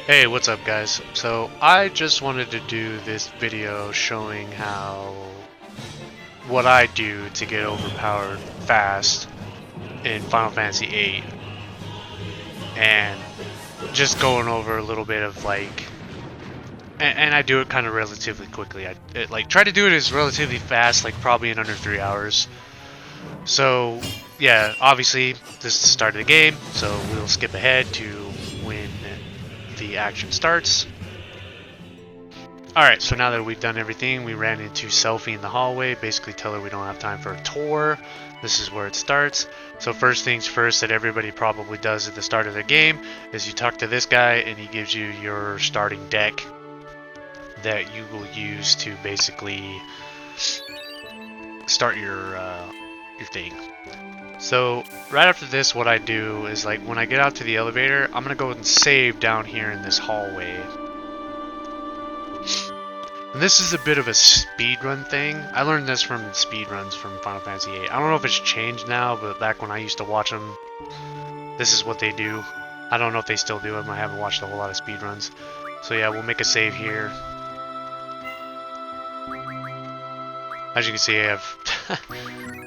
Hey, what's up guys? So I just wanted to do this video showing what I do to get overpowered fast in Final Fantasy VIII, and just going over a little bit of and I do it kind of relatively quickly. I try to do it as relatively fast, like probably in under 3 hours. So yeah, obviously this is the start of the game, so we'll skip ahead to when the action starts. Alright, so now that we've done everything, we ran into Selphie in the hallway, basically tell her we don't have time for a tour. This is where it starts. So first things first that everybody probably does at the start of their game is you talk to this guy and he gives you your starting deck that you will use to basically start your thing. So right after this, what I do is, like, when I get out to the elevator, I'm gonna go and save down here in this hallway. And this is a bit of a speedrun thing. I learned this from speedruns from Final Fantasy VIII. I don't know if it's changed now, but back when I used to watch them, this is what they do. I don't know if they still do them. I haven't watched a whole lot of speedruns. So yeah, we'll make a save here. As you can see, I have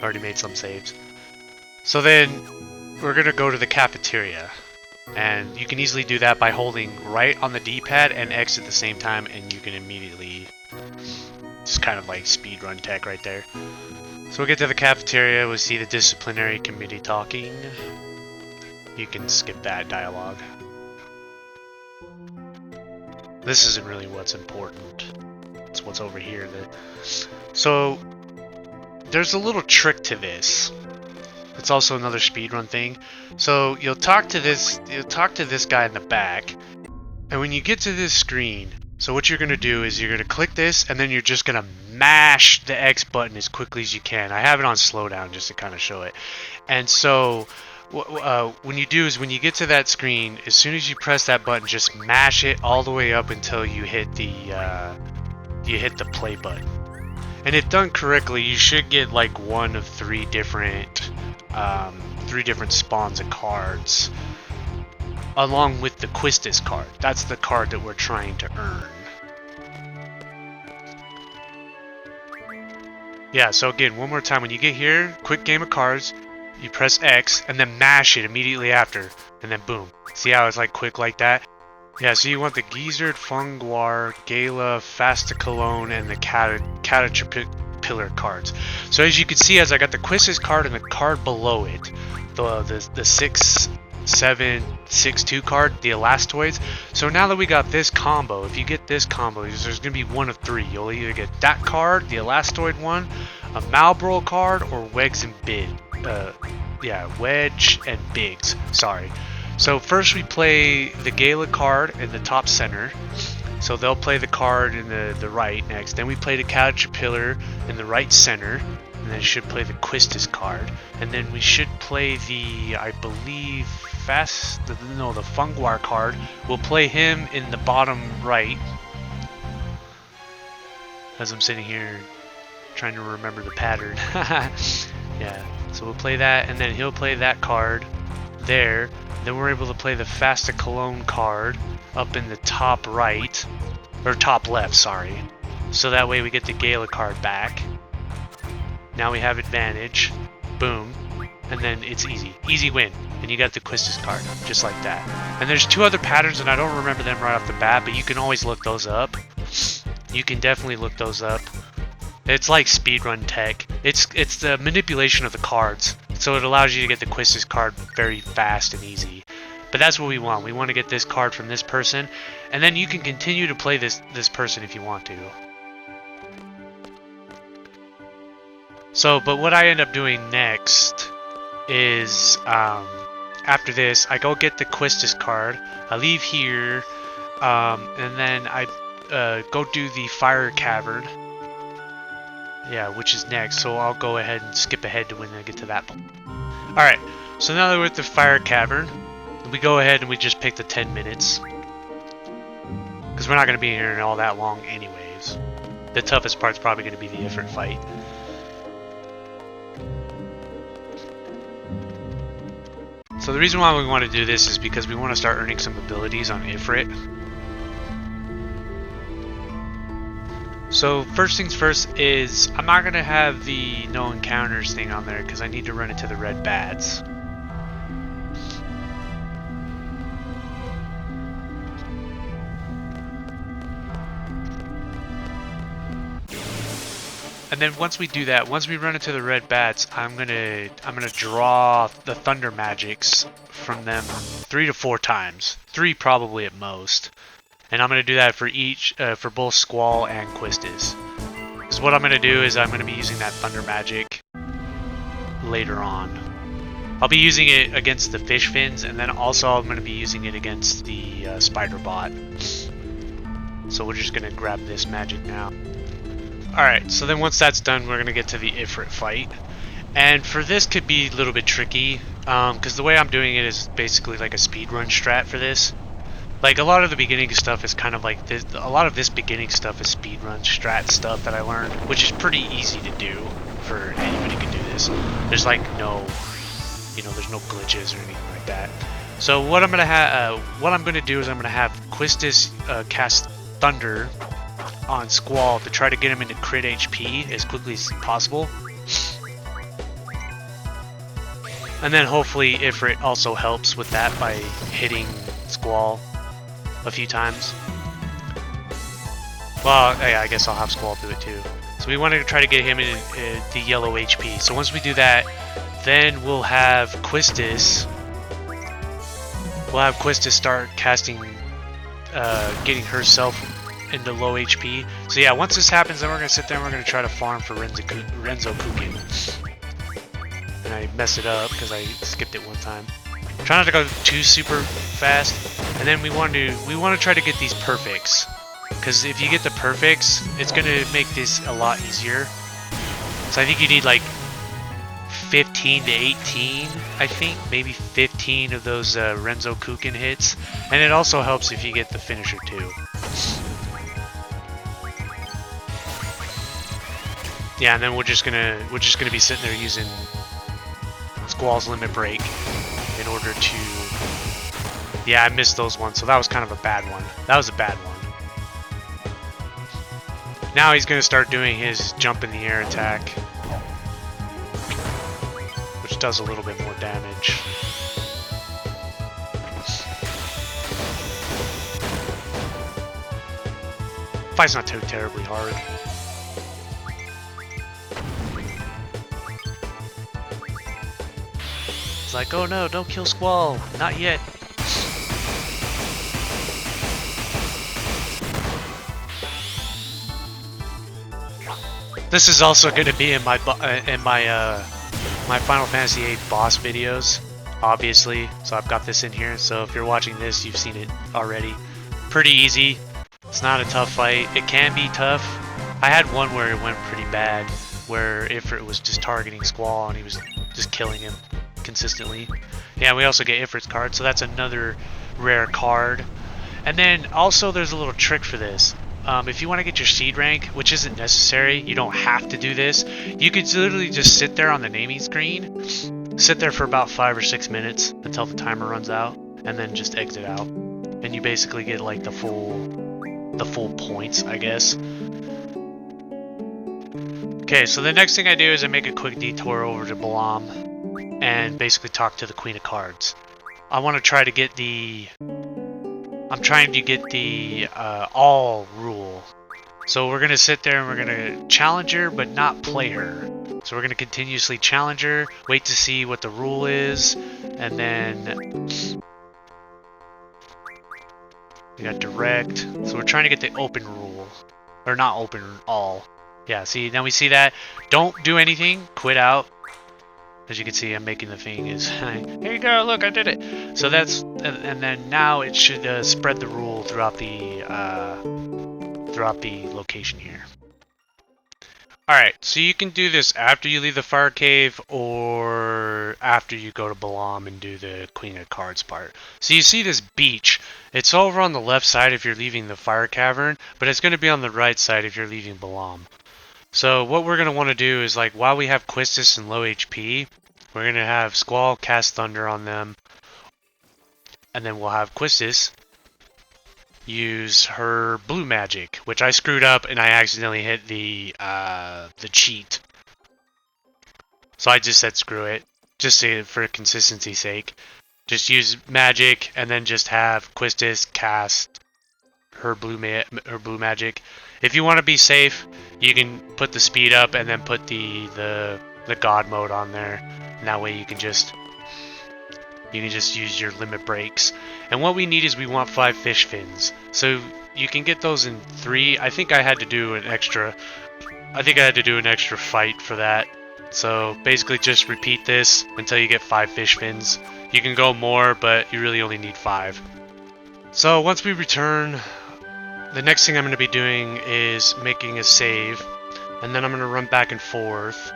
already made some saves. So then we're gonna go to the cafeteria, and you can easily do that by holding right on the D-pad and X at the same time, and you can immediately just kind of like speedrun tech right there. So we'll get to the cafeteria, we'll see the disciplinary committee talking. You can skip that dialogue. This isn't really what's important. It's what's over here. So there's a little trick to this. It's also another speedrun thing. So you'll talk to this guy in the back, and when you get to this screen, so what you're gonna do is you're gonna click this, and then you're just gonna mash the X button as quickly as you can. I have it on slowdown just to kind of show it. And so when you do is when you get to that screen, as soon as you press that button, just mash it all the way up until you hit the play button. And if done correctly, you should get like one of three different spawns of cards, along with the Quistis card. That's the card that we're trying to earn. Yeah, so again, one more time, when you get here, quick game of cards, you press X, and then mash it immediately after, and then boom. See how it's like quick like that? Yeah, so you want the Gizzard, Funguar, Gala, Fasta-Cologne, and the Caterpillar cards. So as you can see, as I got the Quistis card and the card below it, the 6, 7, 6, 2 card, the Elastoids. So now that we got this combo, if you get this combo, there's going to be one of three. You'll either get that card, the Elastoid one, a Malboro card, or Wedge and Biggs. Sorry. So first we play the Gala card in the top center. So they'll play the card in the right next. Then we play the Caterpillar in the right center. And then should play the Quistis card. And then we should play the, I believe, the Funguar card. We'll play him in the bottom right. As I'm sitting here trying to remember the pattern. Yeah, so we'll play that, and then he'll play that card there. Then we're able to play the Fasta-Cologne card up in the top right, or top left, sorry. So that way we get the Gala card back. Now we have advantage. Boom. And then it's easy. Easy win. And you got the Quistis card, just like that. And there's two other patterns, and I don't remember them right off the bat, but you can always look those up. You can definitely look those up. It's like speedrun tech. It's the manipulation of the cards. So it allows you to get the Quistis card very fast and easy. But that's what we want. We want to get this card from this person. And then you can continue to play this person if you want to. So, but what I end up doing next is, after this, I go get the Quistis card. I leave here. And then I go do the Fire Cavern. Yeah, which is next, so I'll go ahead and skip ahead to when I get to that point. Alright, so now that we're at the Fire Cavern, we go ahead and we just pick the 10 minutes. Because we're not going to be here all that long anyways. The toughest part's probably going to be the Ifrit fight. So the reason why we want to do this is because we want to start earning some abilities on Ifrit. So first things first is I'm not gonna have the no encounters thing on there because I need to run into the red bats. And then once we do that, once we run into the red bats, I'm gonna draw the thunder magics from them 3 to 4 times, 3 probably at most. And I'm gonna do that for each, for both Squall and Quistis. Because what I'm gonna do is I'm gonna be using that thunder magic later on. I'll be using it against the fish fins, and then also I'm gonna be using it against the spider bot. So we're just gonna grab this magic now. Alright, so then once that's done, we're going to get to the Ifrit fight. And for this could be a little bit tricky, because the way I'm doing it is basically like a speedrun strat for this. Like, a lot of the beginning stuff is kind of like this, a lot of this beginning stuff is speedrun strat stuff that I learned, which is pretty easy to do for anybody can do this. There's like no, you know, there's no glitches or anything like that. So what I'm going to do is I'm going to have Quistis cast Thunder on Squall to try to get him into crit HP as quickly as possible. And then hopefully Ifrit also helps with that by hitting Squall a few times. Well, yeah, I guess I'll have Squall do it too. So we want to try to get him in the yellow HP. So once we do that, then we'll have Quistis. We'll have Quistis start casting, getting herself into low HP. So yeah, once this happens, then we're gonna sit there and we're gonna try to farm for Renzo Kukin. And I messed it up because I skipped it one time. Try not to go too super fast, and then we want to try to get these perfects, because if you get the perfects, it's gonna make this a lot easier. So I think you need like 15 to 18, I think, maybe 15 of those Renzo Kukin hits, and it also helps if you get the finisher too. Yeah, and then we're just gonna be sitting there using Squall's limit break in order to. Yeah, I missed those ones, so that was kind of a bad one. That was a bad one. Now he's gonna start doing his jump in the air attack, which does a little bit more damage. Fight's not too terribly hard. It's like, oh no, don't kill Squall, not yet. This is also going to be in my my Final Fantasy VIII boss videos, obviously. So I've got this in here. So if you're watching this, you've seen it already. Pretty easy. It's not a tough fight. It can be tough. I had one where it went pretty bad, where Ifrit was just targeting Squall and he was just killing him consistently. Yeah, we also get Ifrit's card, so that's another rare card. And then also there's a little trick for this. If you want to get your seed rank, which isn't necessary, you don't have to do this. You could literally just sit there on the naming screen, sit there for about 5 or 6 minutes until the timer runs out, and then just exit out. And you basically get like the full points, I guess. Okay, so the next thing I do is I make a quick detour over to Balam and basically talk to the Queen of Cards. I want to try to get the... I'm trying to get the all rule. So we're going to sit there and we're going to challenge her, but not play her. So we're going to continuously challenge her, wait to see what the rule is, and then... we got direct. So we're trying to get the open rule. Or not open, all. Yeah, see, now we see that. Don't do anything, quit out. As you can see, I'm making the thing is, here you go, look, I did it. So that's, and then now it should spread the rule throughout the location here. Alright, so you can do this after you leave the fire cave or after you go to Balam and do the Queen of Cards part. So you see this beach. It's over on the left side if you're leaving the fire cavern, but it's going to be on the right side if you're leaving Balam. So what we're going to want to do is, like, while we have Quistis and low HP, we're going to have Squall cast Thunder on them. And then we'll have Quistis use her blue magic, which I screwed up and I accidentally hit the cheat. So I just said screw it, just for consistency's sake. Just use magic and then just have Quistis cast her blue magic. If you want to be safe, you can put the speed up and then put the god mode on there. And that way you can just use your limit breaks. And what we need is we want 5 fish fins. So you can get those in 3. I think I had to do an extra fight for that. So basically just repeat this until you get 5 fish fins. You can go more, but you really only need 5. So once we return, the next thing I'm going to be doing is making a save, and then I'm going to run back and forth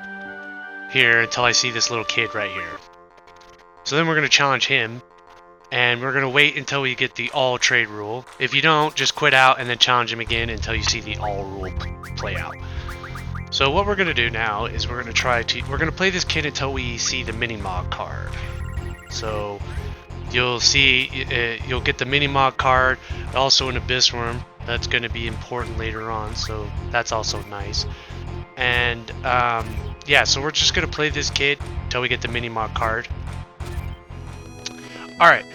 here until I see this little kid right here. So then we're going to challenge him, and we're going to wait until we get the all trade rule. If you don't, just quit out and then challenge him again until you see the all rule play out. So what we're going to do now is we're going to play this kid until we see the mini-mod card. So you'll get the mini-mod card, also an Abyss Worm. That's going to be important later on, so that's also nice. And yeah, so we're just going to play this kid until we get the mini-mod card. Alright,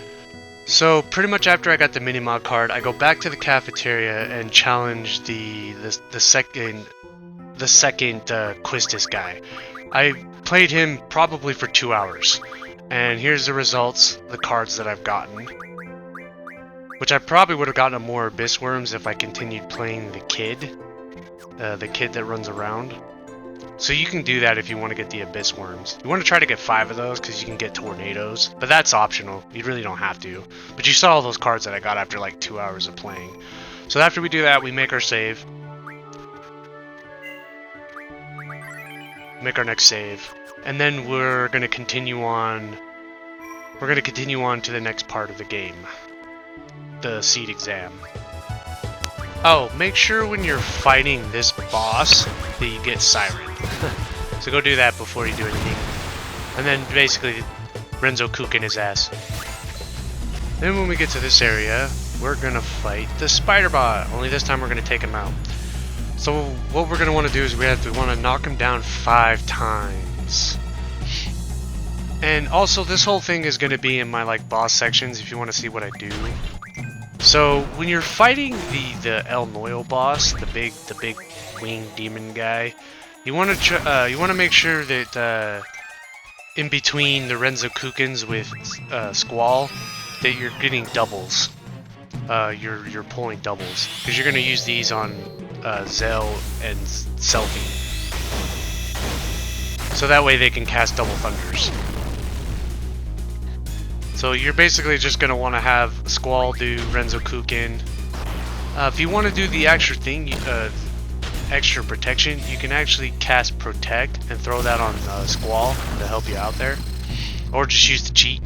so pretty much after I got the mini-mod card, I go back to the cafeteria and challenge the second Quistis guy. I played him probably for 2 hours. And here's the results, the cards that I've gotten. Which I probably would have gotten more Abyss Worms if I continued playing the kid that runs around. So you can do that if you want to get the Abyss Worms. You want to try to get 5 of those because you can get tornadoes, but that's optional. You really don't have to. But you saw all those cards that I got after like 2 hours of playing. So after we do that, we make our save. Make our next save. And then we're going to continue on. We're going to continue on to the next part of the game. The seed exam. Oh, make sure when you're fighting this boss that you get Siren. So go do that before you do anything. And then basically Renzo Kukin his ass. Then when we get to this area, we're going to fight the spider bot. Only this time we're going to take him out. So what we're going to want to do is we want to knock him down 5 times. And also this whole thing is going to be in my like boss sections if you want to see what I do. So when you're fighting the El Noyo boss, the big winged demon guy, you want to make sure that in between the Renzo Kukins with Squall that you're getting doubles. You're pulling doubles because you're going to use these on Zell and Selfie. So that way they can cast double thunders. So you're basically just going to want to have Squall do Renzo Kukin. If you want to do the extra thing, extra protection, you can actually cast Protect and throw that on Squall to help you out there. Or just use the cheat.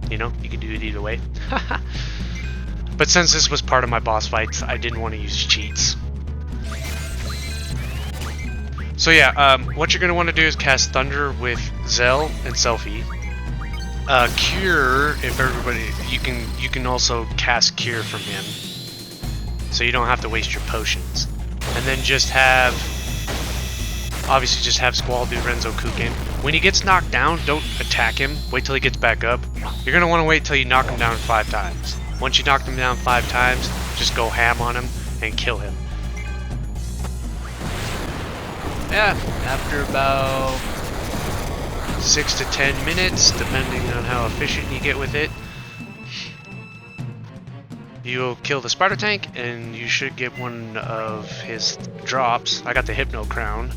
You know, you can do it either way. But since this was part of my boss fights, I didn't want to use cheats. So yeah, what you're going to want to do is cast Thunder with Zell and Selfie. Cure, if everybody, you can also cast Cure from him, so you don't have to waste your potions. And then obviously just have Squall do Renzo Kukin. When he gets knocked down, don't attack him. Wait till he gets back up. You're gonna want to wait till you knock him down 5 times. Once you knock him down 5 times, just go ham on him and kill him. Yeah, after about 6 to 10 minutes, depending on how efficient you get with it, you'll kill the spider tank and you should get one of his drops. I got the Hypno Crown.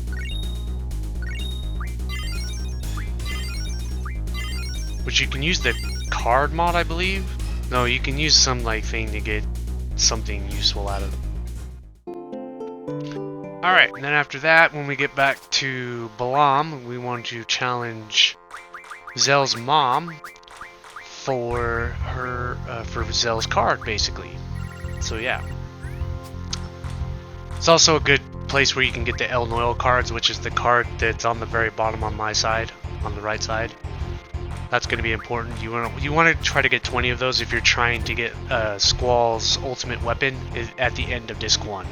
Which you can use the card mod, I believe. No, you can use some like thing to get something useful out of it. Alright, and then after that, when we get back to Balam, we want to challenge Zell's mom for her, for Zell's card, basically. So yeah. It's also a good place where you can get the El Noyo cards, which is the card that's on the very bottom on my side, on the right side. That's going to be important. You want to try to get 20 of those if you're trying to get Squall's ultimate weapon at the end of Disc 1,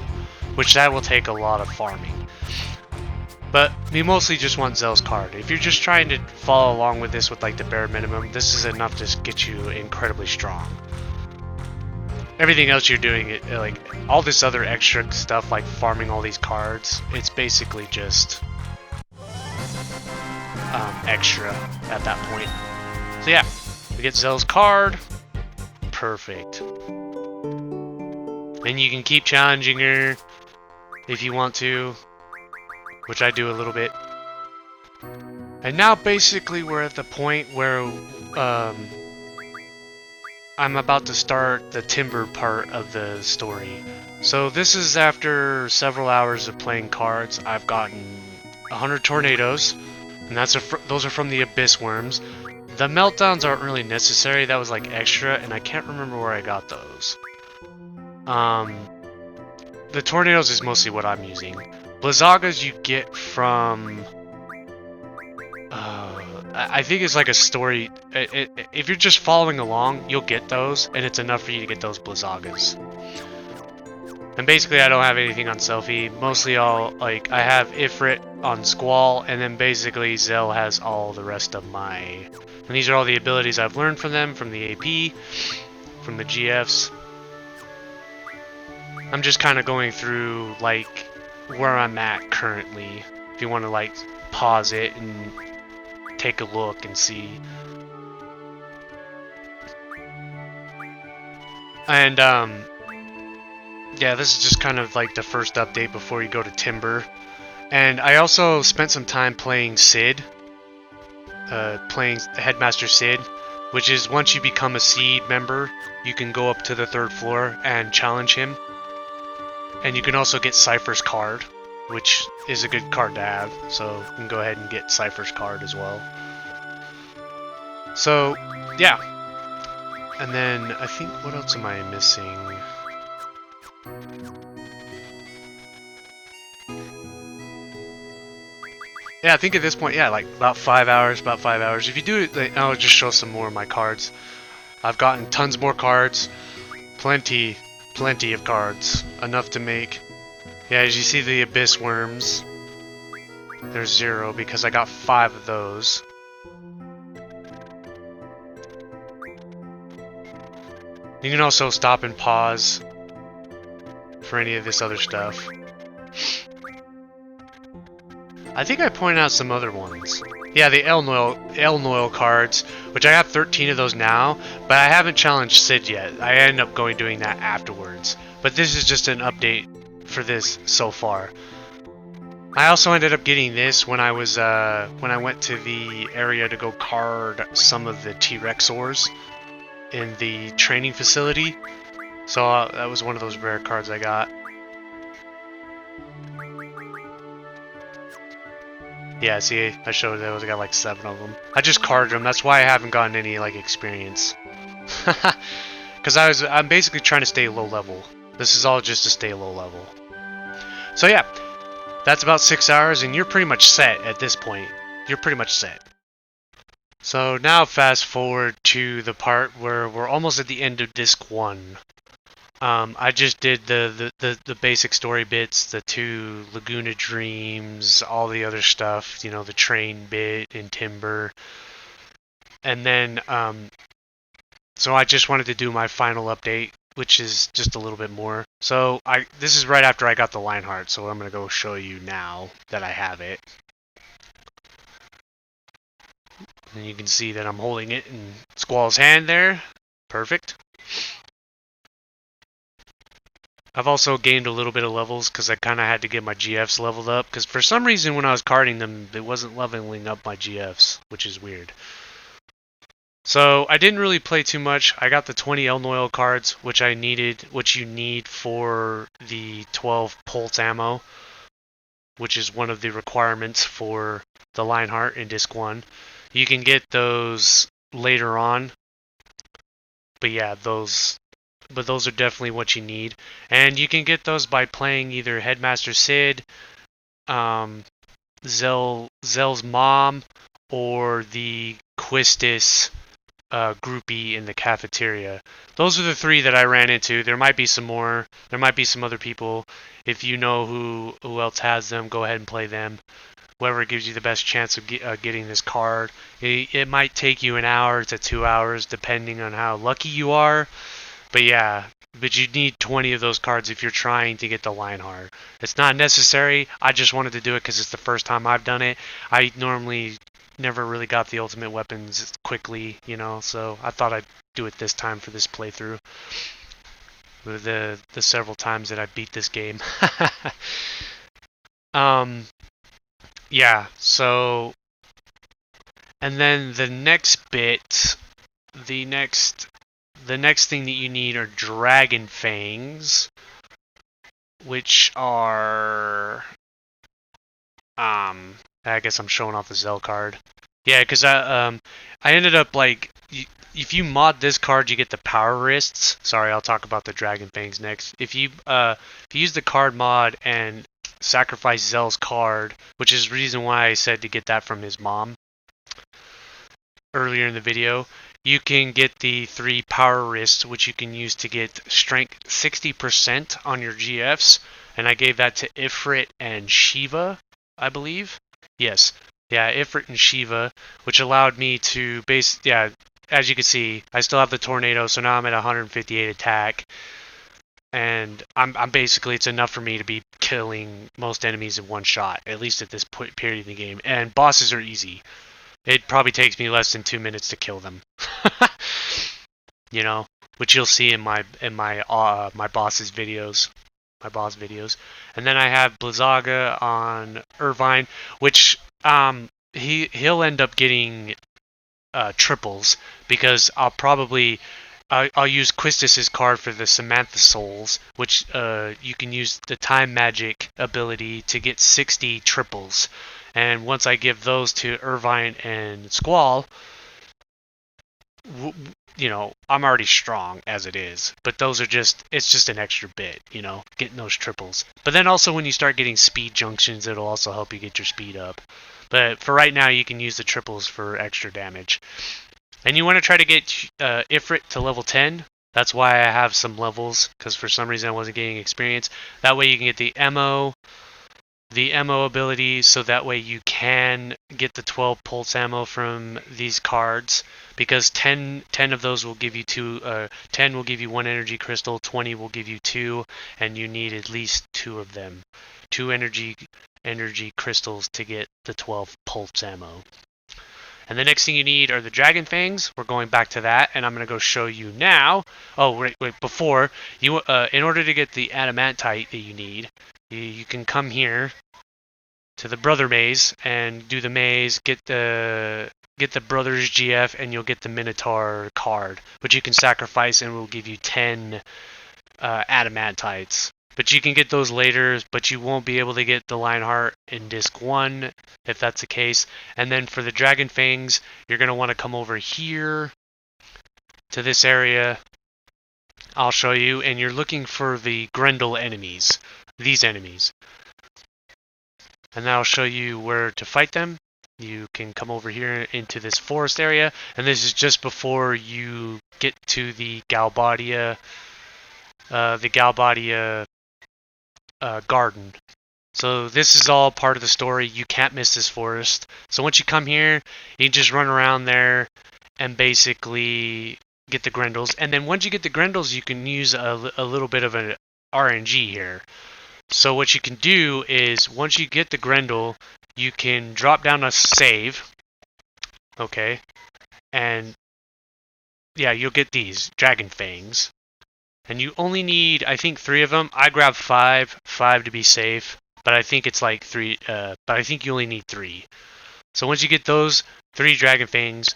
which that will take a lot of farming. But we mostly just want Zell's card. If you're just trying to follow along with this with like the bare minimum, this is enough to get you incredibly strong. Everything else you're doing, like all this other extra stuff like farming all these cards, it's basically just extra at that point. So yeah, we get Zell's card. Perfect. And you can keep challenging her if you want to, which I do a little bit. And now basically we're at the point where I'm about to start the Timber part of the story. So this is after several hours of playing cards. I've gotten 100 tornadoes, and those are from the Abyss Worms. The meltdowns aren't really necessary. That was like extra, and I can't remember where I got those. The tornadoes is mostly what I'm using. Blizzagas you get from... I think it's like a story. If you're just following along, you'll get those, and it's enough for you to get those Blizzagas. And basically, I don't have anything on Selfie. Mostly all, like, I have Ifrit on Squall, and then basically Zell has all the rest of my... And these are all the abilities I've learned from them, from the AP, from the GFs. I'm just kind of going through, like, where I'm at currently. If you want to, like, pause it and take a look and see. And, yeah, this is just kind of like the first update before you go to Timber. And I also spent some time playing Sid. Playing Headmaster Sid, which is once you become a Seed member, you can go up to the 3rd floor and challenge him. And you can also get Cypher's card, which is a good card to have, so you can go ahead and get Cypher's card as well. So, yeah. And then, I think, what else am I missing? Yeah, I think at this point, yeah, like about 5 hours, If you do it, like, I'll just show some more of my cards. I've gotten tons more cards. Plenty of cards. Enough to make. Yeah, as you see the Abyss Worms, there's 0 because I got 5 of those. You can also stop and pause for any of this other stuff. I think I pointed out some other ones. Yeah, the El Noil cards, which I have 13 of those now, but I haven't challenged Sid yet. I end up doing that afterwards. But this is just an update for this so far. I also ended up getting this when I was when I went to the area to go card some of the T-Rexors in the training facility. So that was one of those rare cards I got. Yeah, see, I showed those. I got like 7 of them. I just carded them. That's why I haven't gotten any like experience. Because I'm basically trying to stay low level. This is all just to stay low level. So yeah, that's about 6 hours, and you're pretty much set at this point. You're pretty much set. So now fast forward to the part where we're almost at the end of Disc 1. I just did the basic story bits, the 2 Laguna Dreams, all the other stuff, you know, the train bit in Timber. And then, so I just wanted to do my final update, which is just a little bit more. So this is right after I got the Lionheart, so I'm going to go show you now that I have it. And you can see that I'm holding it in Squall's hand there. Perfect. I've also gained a little bit of levels because I kind of had to get my GFs leveled up. Because for some reason when I was carding them, it wasn't leveling up my GFs, which is weird. So I didn't really play too much. I got the 20 El Noil cards, which I needed, which you need for the 12 pulse ammo, which is one of the requirements for the Lionheart in Disc 1. You can get those later on. But yeah, those are definitely what you need. And you can get those by playing either Headmaster Sid, Zell's mom, or the Quistis groupie in the cafeteria. Those are the three that I ran into. There might be some more. There might be some other people. If you know who else has them, go ahead and play them. Whoever gives you the best chance of getting this card. It might take you an hour to 2 hours, depending on how lucky you are. But yeah, but you need 20 of those cards if you're trying to get the Lionheart. It's not necessary. I just wanted to do it because it's the first time I've done it. I normally never really got the ultimate weapons quickly, you know, so I thought I'd do it this time for this playthrough. With the several times that I beat this game. Yeah, so, and then the next bit, the next thing that you need are Dragon Fangs, which are, I guess I'm showing off the Zell card. Yeah, because I ended up, like, if you mod this card, you get the Power Wrists. Sorry, I'll talk about the Dragon Fangs next. If you use the card mod and sacrifice Zell's card, which is the reason why I said to get that from his mom earlier in the video, you can get the 3 Power Wrists, which you can use to get strength 60% on your GFs, and I gave that to Ifrit and Shiva, I believe. Yes. Yeah, Ifrit and Shiva, which allowed me to as you can see, I still have the tornado, so now I'm at 158 attack. And I'm basically, it's enough for me to be killing most enemies in one shot, at least at this period of the game. And bosses are easy. It probably takes me less than 2 minutes to kill them. You know, which you'll see in my boss videos. And then I have Blizzaga on Irvine, which he'll end up getting triples, because I'll use Quistis' card for the Samantha Souls, which you can use the Time Magic ability to get 60 triples. And once I give those to Irvine and Squall, you know, I'm already strong as it is. But those are it's just an extra bit, you know, getting those triples. But then also when you start getting speed junctions, it'll also help you get your speed up. But for right now, you can use the triples for extra damage. And you want to try to get Ifrit to level 10. That's why I have some levels, because for some reason I wasn't getting experience. That way you can get the ammo ability, so that way you can get the 12 pulse ammo from these cards, because 10 of those will give you 10 will give you 1 energy crystal, 20 will give you 2, and you need at least 2 of them. 2 energy crystals to get the 12 pulse ammo. And the next thing you need are the Dragon Fangs. We're going back to that, and I'm going to go show you now. Oh, wait, before, you, in order to get the Adamantite that you need, you can come here to the Brother Maze and do the maze, get the Brothers GF, and you'll get the Minotaur card, which you can sacrifice and will give you 10 Adamantites. But you can get those later, but you won't be able to get the Lionheart in Disc 1, if that's the case. And then for the Dragon Fangs, you're going to want to come over here to this area. I'll show you, and you're looking for the Grendel enemies, these enemies. And then I'll show you where to fight them. You can come over here into this forest area, and this is just before you get to the Galbadia garden. So this is all part of the story. You can't miss this forest. So once you come here, you just run around there and basically get the Grendels. And then once you get the Grendels, you can use a little bit of an RNG here. So what you can do is, once you get the Grendel, you can drop down a save. Okay. And yeah, you'll get these Dragon Fangs. And you only need, I think, 3 of them. I grabbed 5 to be safe, but I think it's like 3, but I think you only need 3. So once you get those 3 Dragon Fangs,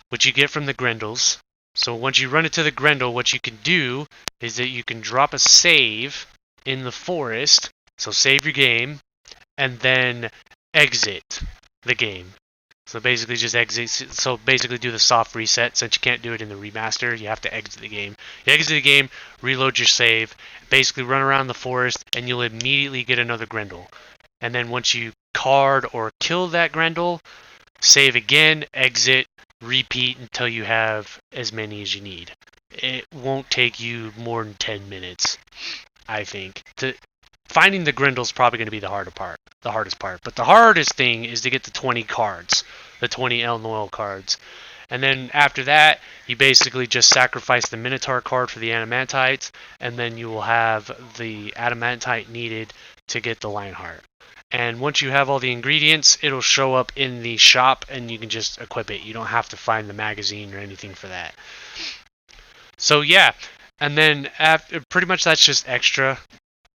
which you get from the Grendels, so once you run into the Grendel, what you can do is that you can drop a save in the forest, so save your game, and then exit the game. So basically just exit, so basically do the soft reset. Since you can't do it in the remaster, you have to exit the game. You exit the game, reload your save, basically run around the forest, and you'll immediately get another Grendel. And then once you card or kill that Grendel, save again, exit, repeat until you have as many as you need. It won't take you more than 10 minutes, I think. Finding the Grendel is probably going to be the hardest part. But the hardest thing is to get the 20 cards, the 20 El Noel cards. And then after that, you basically just sacrifice the Minotaur card for the Adamantites, and then you will have the Adamantite needed to get the Lionheart. And once you have all the ingredients, it'll show up in the shop, and you can just equip it. You don't have to find the magazine or anything for that. So yeah, and then pretty much that's just extra.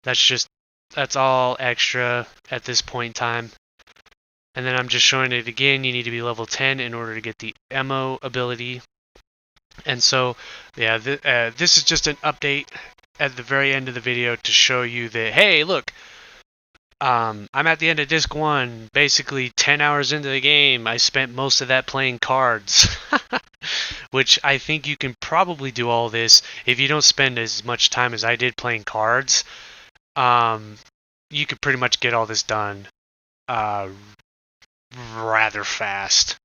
That's all extra at this point in time. And then I'm just showing it again. You need to be level 10 in order to get the ammo ability. And so, yeah, this is just an update at the very end of the video to show you that, hey, look, I'm at the end of Disc 1, basically 10 hours into the game. I spent most of that playing cards, which I think you can probably do all this if you don't spend as much time as I did playing cards. You could pretty much get all this done rather fast,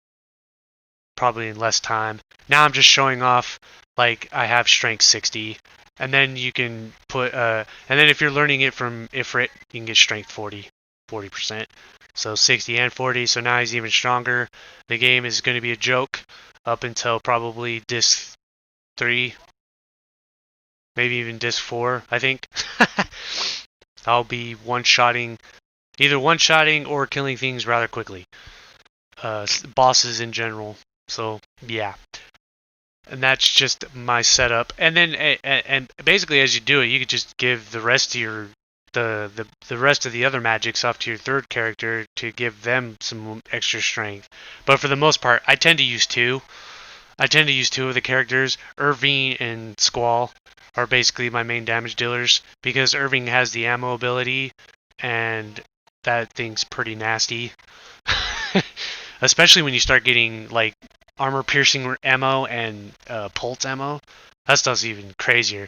probably in less time. Now I'm just showing off like I have strength 60, and then you can put and then if you're learning it from Ifrit, you can get strength 40%. So 60 and 40, so now he's even stronger. The game is going to be a joke up until probably disc 3, maybe even disc 4, I think. I'll be either one-shotting or killing things rather quickly. Bosses in general. So, yeah. And that's just my setup. And then, and basically as you do it, you could just give the rest of your, the rest of the other magics off to your third character to give them some extra strength. But for the most part, I tend to use 2. I tend to use 2 of the characters. Irving and Squall are basically my main damage dealers, because Irving has the ammo ability, and that thing's pretty nasty. Especially when you start getting like armor piercing ammo and pulse ammo. That stuff's even crazier.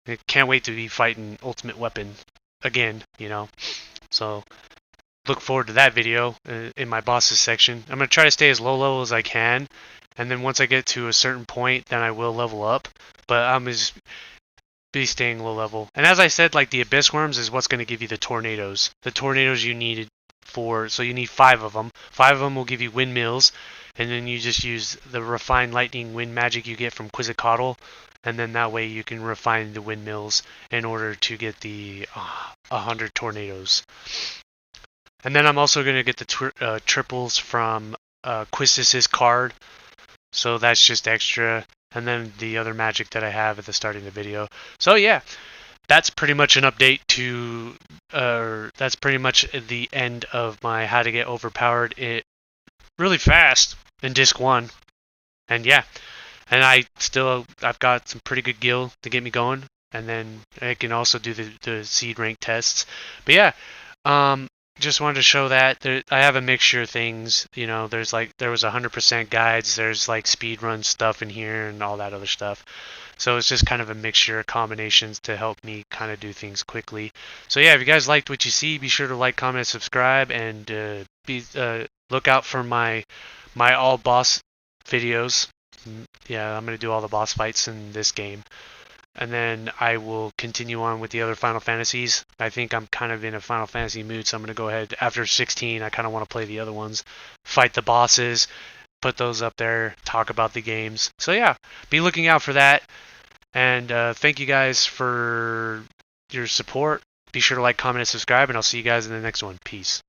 I can't wait to be fighting Ultimate Weapon again, you know. So look forward to that video in my bosses section. I'm going to try to stay as low level as I can, and then once I get to a certain point, then I will level up. But I'm just be staying low level. And as I said, like the Abyss Worms is what's going to give you the tornadoes. The tornadoes you needed so you need 5 of them. 5 of them will give you windmills, and then you just use the refined lightning wind magic you get from Quetzalcoatl, and then that way you can refine the windmills in order to get the 100 tornadoes. And then I'm also going to get the triples from Quistis's card, so that's just extra. And then the other magic that I have at the start of the video. So yeah, that's pretty much an update to, that's pretty much the end of my how to get overpowered it really fast in Disc 1. And yeah, and I've got some pretty good gil to get me going. And then I can also do the seed rank tests. But yeah, just wanted to show that I have a mixture of things. You know, there was 100% guides, there's like speedrun stuff in here and all that other stuff. So it's just kind of a mixture of combinations to help me kind of do things quickly. So yeah, if you guys liked what you see, be sure to like, comment, and subscribe, and look out for my all boss videos. Yeah, I'm gonna do all the boss fights in this game. And then I will continue on with the other Final Fantasies. I think I'm kind of in a Final Fantasy mood, so I'm going to go ahead. After 16, I kind of want to play the other ones. Fight the bosses, put those up there, talk about the games. So yeah, be looking out for that. And thank you guys for your support. Be sure to like, comment, and subscribe, and I'll see you guys in the next one. Peace.